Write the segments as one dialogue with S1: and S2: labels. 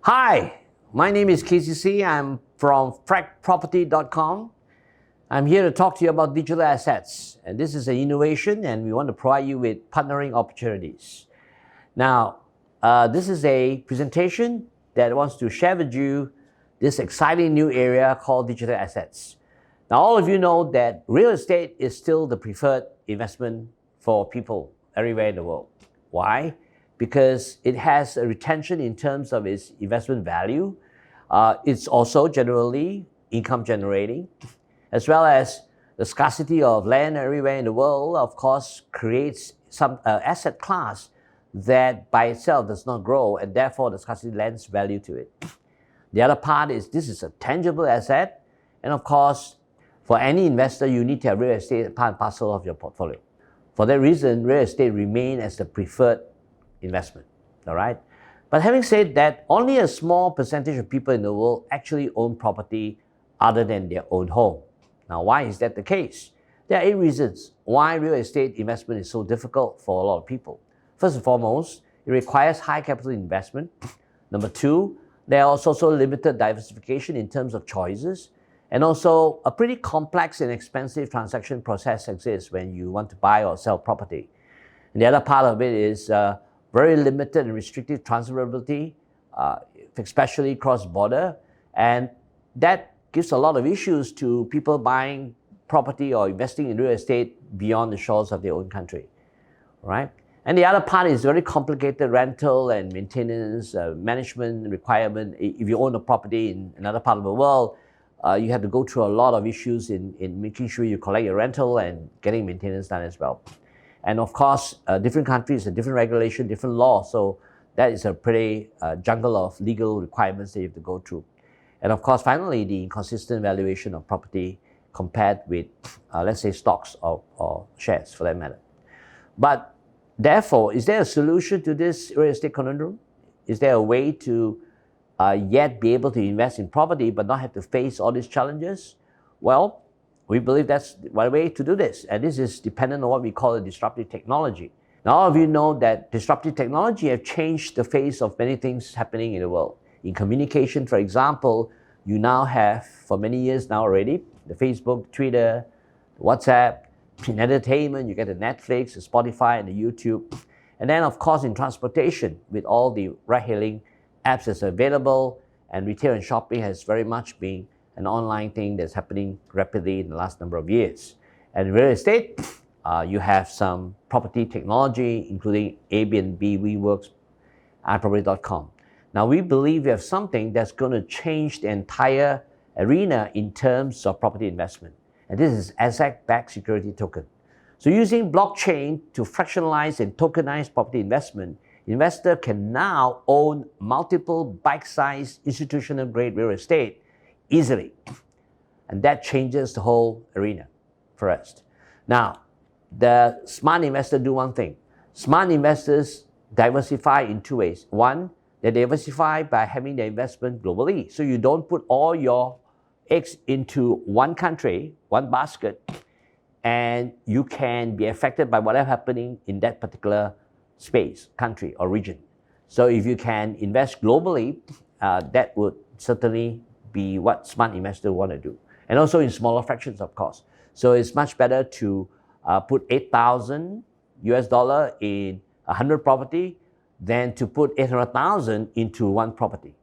S1: Hi, my name is KCC. I'm from fracproperty.com. I'm here to talk to you about digital assets. And this is an innovation, and we want to provide you with partnering opportunities. Now, this is a presentation that wants to share with you this exciting new area called digital assets. Now, all of you know that real estate is still the preferred investment for people everywhere in the world. Why? Because it has a retention in terms of its investment value. It's also generally income generating, as well as the scarcity of land everywhere in the world, of course, creates some asset class that by itself does not grow, and therefore the scarcity lends value to it. The other part is this is a tangible asset, and of course, for any investor, you need to have real estate part and parcel of your portfolio. For that reason, real estate remains as the preferred investment, all right? But having said that, only a small percentage of people in the world actually own property other than their own home. Now, why is that the case? There are 8 reasons why real estate investment is so difficult for a lot of people. First and foremost, it requires high capital investment. Number 2, there are also limited diversification in terms of choices. And also, a pretty complex and expensive transaction process exists when you want to buy or sell property. And the other part of it is very limited and restricted transferability, especially cross-border. And that gives a lot of issues to people buying property or investing in real estate beyond the shores of their own country, right? And the other part is very complicated rental and maintenance, management requirement. If you own a property in another part of the world, you have to go through a lot of issues in making sure you collect your rental and getting maintenance done as well. And of course, different countries and different regulation, different laws. So that is a pretty jungle of legal requirements that you have to go through. And of course, finally, the inconsistent valuation of property compared with, let's say, stocks or shares for that matter. But therefore, is there a solution to this real estate conundrum? Is there a way to yet be able to invest in property but not have to face all these challenges? Well, we believe that's one way to do this, and this is dependent on what we call a disruptive technology. Now, all of you know that disruptive technology have changed the face of many things happening in the world. In communication, for example, you now have, for many years now already, the Facebook, Twitter, WhatsApp. In entertainment, you get the Netflix, the Spotify, and the YouTube. And then, of course, in transportation, with all the ride-hailing apps that's available, and retail and shopping has very much been an online thing that's happening rapidly in the last number of years. And real estate, you have some property technology, including Airbnb, WeWorks, iProperty.com. Now, we believe we have something that's going to change the entire arena in terms of property investment. And this is asset-backed security token. So using blockchain to fractionalize and tokenize property investment, investor can now own multiple bite-sized institutional-grade real estate easily. And that changes the whole arena for us. Now, the smart investor do one thing. Smart investors diversify in 2 ways. One, they diversify by having their investment globally. So you don't put all your eggs into one country, one basket, and you can be affected by whatever happening in that particular space, country, or region. So if you can invest globally, that would certainly be what smart investors want to do. And also in smaller fractions, of course. So it's much better to put $8,000 in 100 property than to put 800,000 into one property.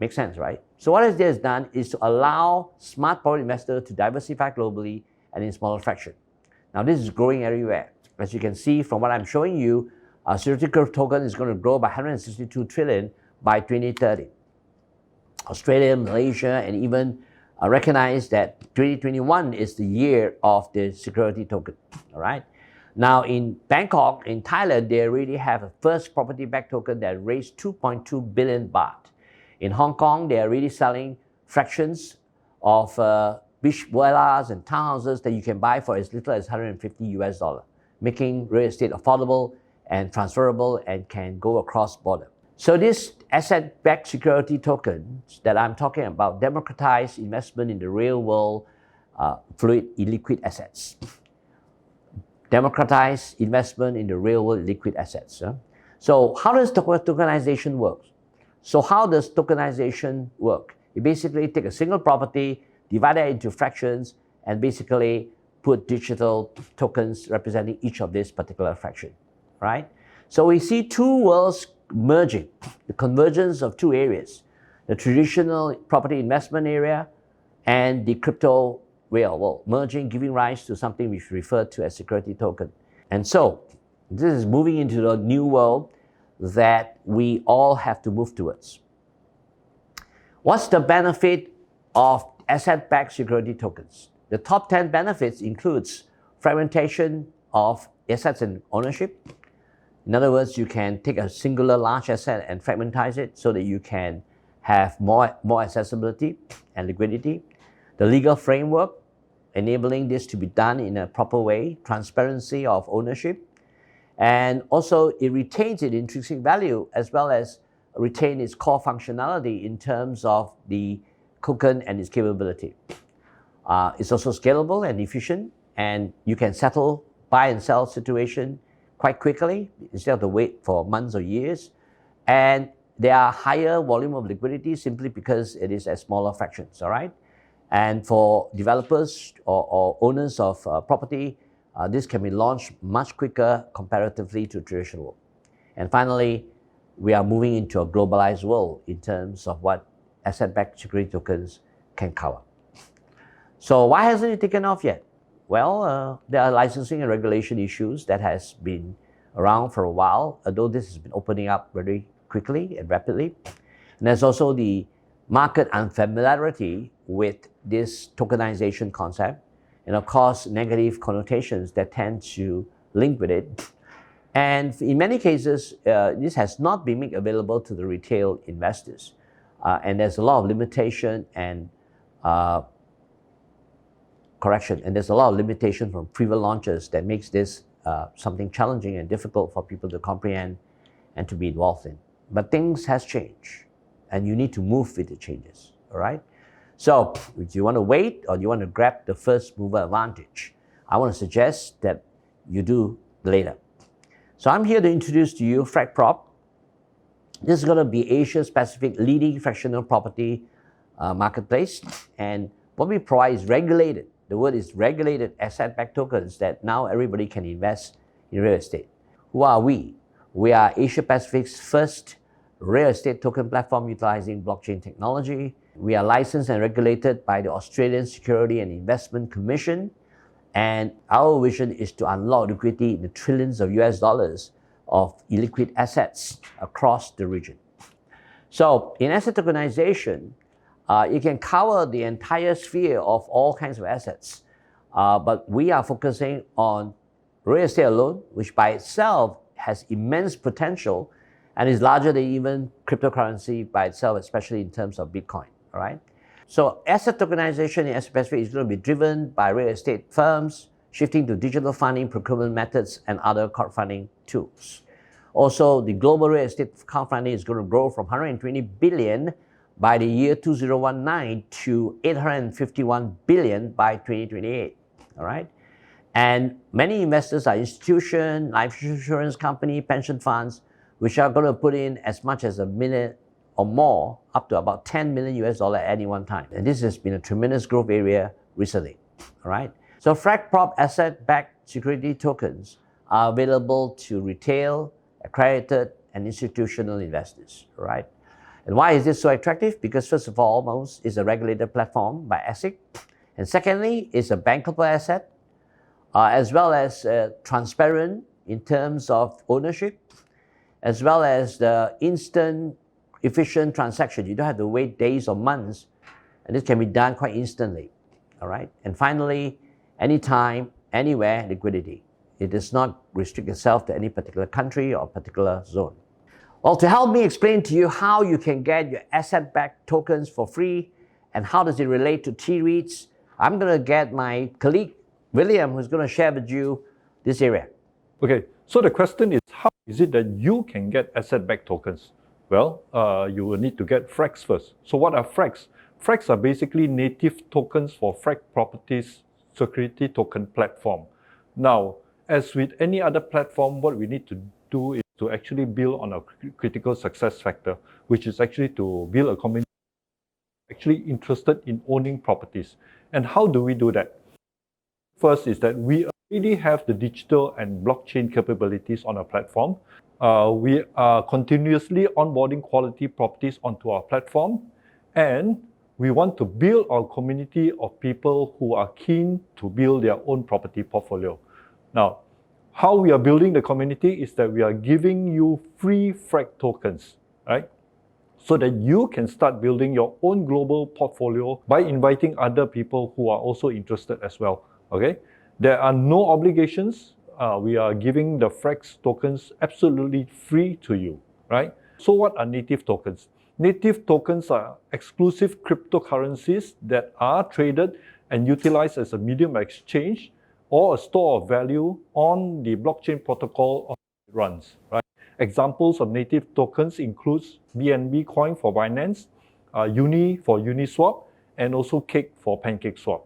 S1: Makes sense, right? So what this has done is to allow smart property investors to diversify globally and in smaller fraction. Now this is growing everywhere. As you can see from what I'm showing you, security curve token is going to grow by 162 trillion by 2030. Australia, Malaysia, and even recognize that 2021 is the year of the security token, all right? Now in Bangkok, in Thailand, they already have a first property-backed token that raised 2.2 billion baht. In Hong Kong, they are already selling fractions of beach villas and townhouses that you can buy for as little as $150, making real estate affordable and transferable and can go across border. So this asset-backed security tokens that I'm talking about democratize investment in the real world fluid illiquid assets. Democratize investment in the real world liquid assets. So how does tokenization work? So how does tokenization work? You basically take a single property, divide it into fractions, and basically put digital tokens representing each of this particular fraction, right? So we see two worlds merging, the convergence of two areas, the traditional property investment area and the crypto real world, merging, giving rise to something which we refer to as security token. And so this is moving into the new world that we all have to move towards. What's the benefit of asset-backed security tokens? The top 10 benefits includes fragmentation of assets and ownership. In other words, you can take a singular large asset and fragmentize it so that you can have more accessibility and liquidity. The legal framework, enabling this to be done in a proper way, transparency of ownership, and also it retains its intrinsic value as well as retain its core functionality in terms of the token and its capability. It's also scalable and efficient, and you can settle buy and sell situation quite quickly instead of to wait for months or years. And there are higher volume of liquidity simply because it is at smaller fractions, all right? And for developers or owners of property, this can be launched much quicker comparatively to traditional world. And finally, we are moving into a globalized world in terms of what asset-backed security tokens can cover. So why hasn't it taken off yet? Well, there are licensing and regulation issues that has been around for a while, although this has been opening up very quickly and rapidly. And there's also the market unfamiliarity with this tokenization concept, and of course, negative connotations that tend to link with it. And in many cases, this has not been made available to the retail investors. And there's a lot of limitation and there's a lot of limitation from previous launches that makes this something challenging and difficult for people to comprehend and to be involved in. But things has changed, and you need to move with the changes, all right? So, do you want to wait or do you want to grab the first mover advantage? I want to suggest that you do later. So I'm here to introduce to you FracProp. This is going to be Asia's Pacific leading fractional property marketplace, and what we provide is regulated. The word is regulated asset-backed tokens that now everybody can invest in real estate. Who are we? We are Asia Pacific's first real estate token platform utilizing blockchain technology. We are licensed and regulated by the Australian Security and Investment Commission, and our vision is to unlock liquidity in the trillions of US dollars of illiquid assets across the region. So in asset tokenization, you can cover the entire sphere of all kinds of assets, but we are focusing on real estate alone, which by itself has immense potential and is larger than even cryptocurrency by itself, especially in terms of Bitcoin, all right? So asset tokenization in Asia Pacific is going to be driven by real estate firms, shifting to digital funding, procurement methods, and other crowdfunding tools. Also, the global real estate crowdfunding is going to grow from 120 billion by the year 2019 to 851 billion by 2028, all right? And many investors are institutions, life insurance company, pension funds, which are going to put in as much as $1 million or more, up to about 10 million US dollars at any one time. And this has been a tremendous growth area recently, all right? So FracProp asset-backed security tokens are available to retail, accredited, and institutional investors, all right? And why is this so attractive? Because first of all, most is a regulated platform by ASIC. And secondly, it's a bankable asset, as well as transparent in terms of ownership, as well as the instant, efficient transaction. You don't have to wait days or months, and this can be done quite instantly, all right? And finally, anytime, anywhere liquidity. It does not restrict itself to any particular country or particular zone. Well, to help me explain to you how you can get your asset-backed tokens for free and how does it relate to T-REITs, I'm going to get my colleague, William, who's going to share with you this area.
S2: Okay, so the question is, how is it that you can get asset-backed tokens? Well, you will need to get FRACs first. So what are FRACs? FRACs are basically native tokens for FracProperty's security token platform. Now, as with any other platform, what we need to do is to actually build on a critical success factor, which is actually to build a community actually interested in owning properties. And how do we do that? First is that we already have the digital and blockchain capabilities on our platform. We are continuously onboarding quality properties onto our platform, and we want to build our community of people who are keen to build their own property portfolio. Now, how we are building the community is that we are giving you free FRAC tokens, right? So that you can start building your own global portfolio by inviting other people who are also interested as well, okay? There are no obligations. We are giving the FRAX tokens absolutely free to you, right? So what are native tokens? Native tokens are exclusive cryptocurrencies that are traded and utilized as a medium of exchange or a store of value on the blockchain protocol it runs, right? Examples of native tokens includes BNB coin for Binance, Uni for Uniswap, and also Cake for PancakeSwap.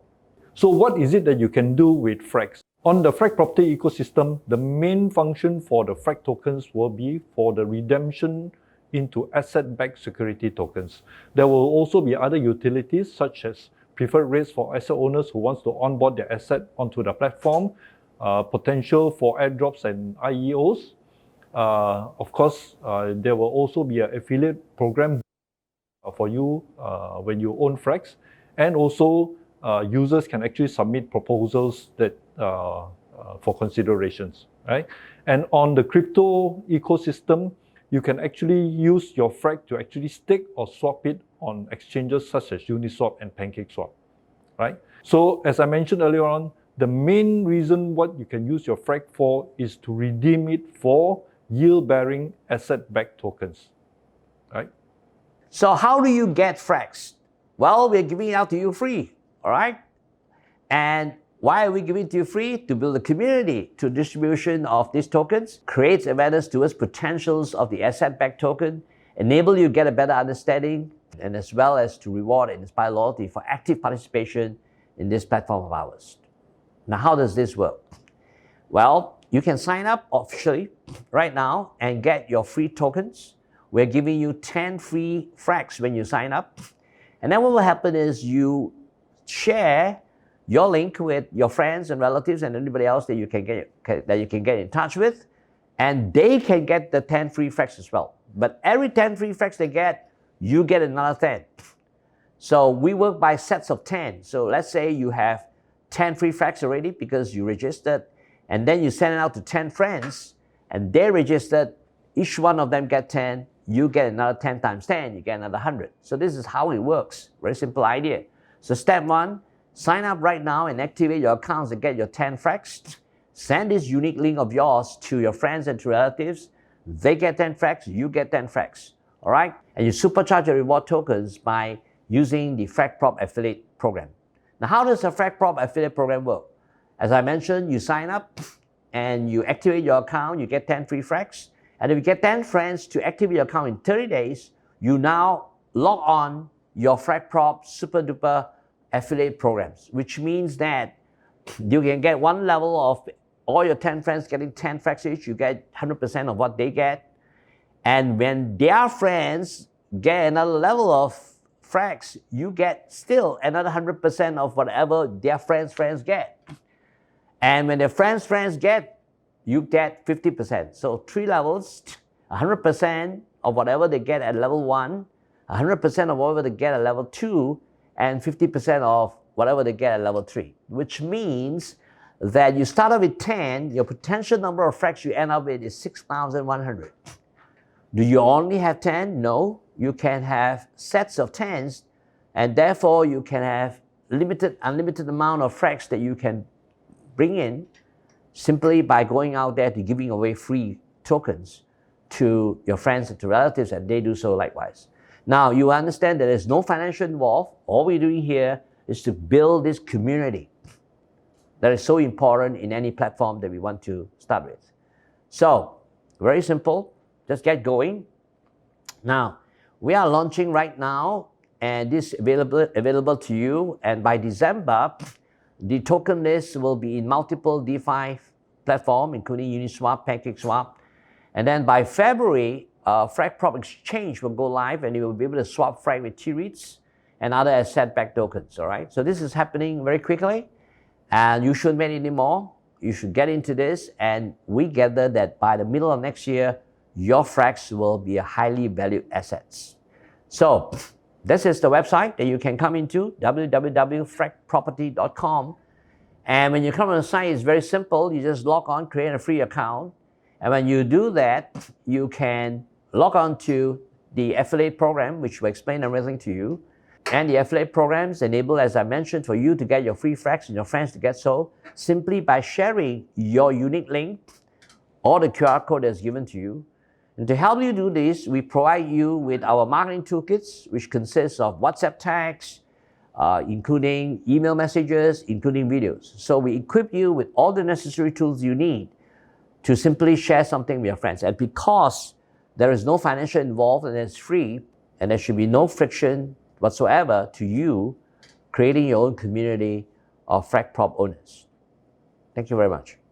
S2: So what is it that you can do with FRAX? On the FRAC property ecosystem, the main function for the FRAC tokens will be for the redemption into asset-backed security tokens. There will also be other utilities such as preferred rates for asset owners who wants to onboard their asset onto the platform, potential for airdrops and IEOs. Of course, there will also be an affiliate program for you when you own FRAX, and also users can actually submit proposals that for considerations, right? And on the crypto ecosystem, you can actually use your FRAC to actually stake or swap it on exchanges such as Uniswap and PancakeSwap, right? So as I mentioned earlier on, the main reason what you can use your FRAC for is to redeem it for yield-bearing asset-backed tokens, right?
S1: So how do you get FRAX? Well, we're giving it out to you free, all right? And why are we giving it to you free? To build a community to distribution of these tokens, create awareness towards potentials of the asset-backed token, enable you to get a better understanding, and as well as to reward and inspire loyalty for active participation in this platform of ours. Now, how does this work? Well, you can sign up officially right now and get your free tokens. We're giving you 10 free FRAX when you sign up. And then what will happen is you share your link with your friends and relatives and anybody else that you can get in touch with, and they can get the 10 free FRAX as well. But every 10 free FRAX they get, you get another 10. So we work by sets of 10. So let's say you have 10 free FRAX already because you registered, and then you send it out to 10 friends, and they registered. Each one of them get 10. You get another 10 times 10. You get another 100. So this is how it works. Very simple idea. So step one, sign up right now and activate your accounts to get your 10 FRAX. Send this unique link of yours to your friends and to relatives. They get 10 FRAX, you get 10 FRAX. All right? And you supercharge your reward tokens by using the FracProp affiliate program. Now, how does the FracProp affiliate program work? As I mentioned, you sign up and you activate your account, you get 10 free FRAX. And if you get 10 friends to activate your account in 30 days, you now log on your FracProp super duper affiliate programs, which means that you can get one level of all your 10 friends getting 10 FRAX each, you get 100% of what they get. And when their friends get another level of FRAX, you get still another 100% of whatever their friends get. And when their friends get, you get 50%. So 3 levels, 100% of whatever they get at level 1, 100% of whatever they get at level 2, and 50% of whatever they get at level 3, which means that you start off with 10, your potential number of FRAX you end up with is 6,100. Do you only have 10? No, you can have sets of 10s, and therefore you can have unlimited amount of FRAX that you can bring in simply by going out there to giving away free tokens to your friends and to relatives, and they do so likewise. Now, you understand that there's no financial involved. All we're doing here is to build this community that is so important in any platform that we want to start with. So, very simple. Just get going. Now, we are launching right now, and this is available to you. And by December, the token list will be in multiple DeFi platforms, including Uniswap, PancakeSwap. And then by February, Frag Prop Exchange will go live and you will be able to swap Frag with T-REITs and other asset-backed tokens, all right? So this is happening very quickly and you shouldn't wait anymore. You should get into this, and we gather that by the middle of next year, your Frags will be a highly valued assets. So this is the website that you can come into, www.fragproperty.com. And when you come on the site, it's very simple. You just log on, create a free account. And when you do that, you can log on to the affiliate program, which will explain everything to you. And the affiliate programs enable, as I mentioned, for you to get your free Frags and your friends to get so simply by sharing your unique link or the QR code that's given to you. And to help you do this, we provide you with our marketing toolkits, which consists of WhatsApp tags, including email messages, including videos. So we equip you with all the necessary tools you need to simply share something with your friends. And because there is no financial involved and it's free, and there should be no friction whatsoever to you creating your own community of Frag Prop owners. Thank you very much.